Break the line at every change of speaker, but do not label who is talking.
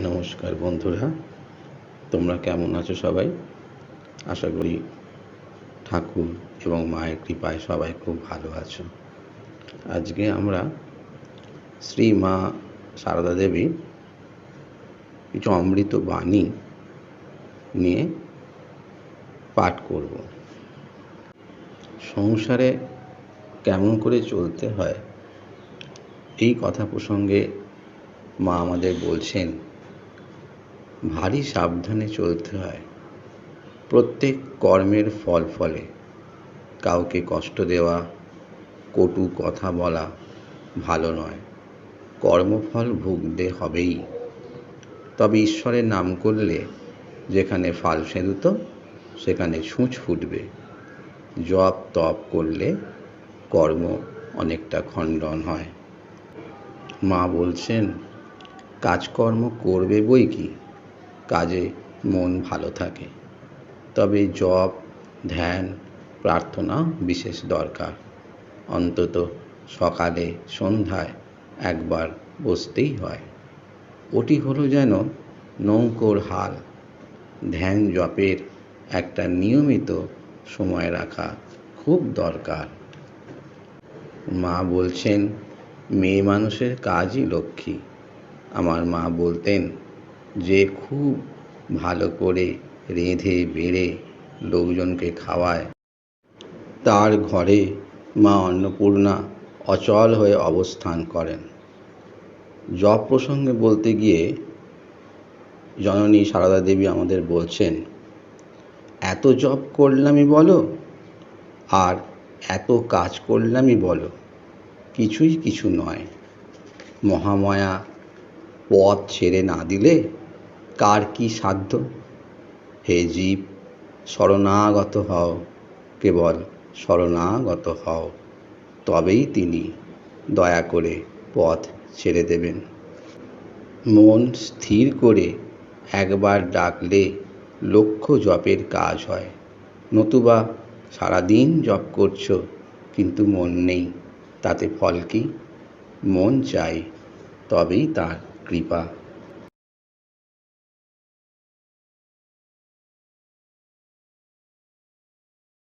নমস্কার বন্ধুরা, তোমরা কেমন আছো সবাই? আশা করি ঠাকুর এবং মায়ের কৃপায় সবাই খুব ভালো আছো। আজকে আমরা শ্রী মা সারদা দেবীর কিছু অমৃত বাণী নিয়ে পাঠ করব। সংসারে কেমন করে চলতে হয় এই কথা প্রসঙ্গে মা আমাদের বলছেন, ভারী সাবধানে চলতে হয়। প্রত্যেক কর্মের ফল ফলে কাউকে কষ্ট দেওয়া, কটু কথা বলা ভালো নয়। কর্মফল ভুগতে হবেই। তবে ঈশ্বরের নাম করলে যেখানে ফাল সেঁধুত সেখানে ছুঁচ ফুটবে। জপ তপ করলে কর্ম অনেকটা খণ্ডন হয়। মা বলছেন, কাজকর্ম করবে বই কি, কাজে মন ভালো থাকে। তবে জপ, ধ্যান, প্রার্থনা বিশেষ দরকার। অন্তত সকালে সন্ধ্যায় একবার বসতেই হয়। ওটি হলো যেন নৌকোর হাল। ধ্যান জপের একটা নিয়মিত সময় রাখা খুব দরকার। মা বলছেন, মেয়ে মানুষের কাজই লক্ষ্মী। আমার মা বলতেন, যে খুব ভালো করে রেঁধে বেড়ে লোকজনকে খাওয়ায় তার ঘরে মা অন্নপূর্ণা অচল হয়ে অবস্থান করেন। জপ প্রসঙ্গে বলতে গিয়ে জননী সারদা দেবী আমাদের বলছেন, এত জপ করলামই বলো আর এত কাজ করলামই বলো, কিছুই কিছু নয়। মহামায়া পথ ছেড়ে না দিলে কার কি সাধ্য? হে জীব, শরণাগত হও, কেবল শরণাগত হও, তবেই তিনি দয়া করে পথ ছেড়ে দেবেন। মন স্থির করে একবার ডাকলে লক্ষ জপের কাজ হয়। নতুবা সারাদিন জপ করছো কিন্তু মন নেই, তাতে ফল কি? মন চাই, তবেই তার কৃপা।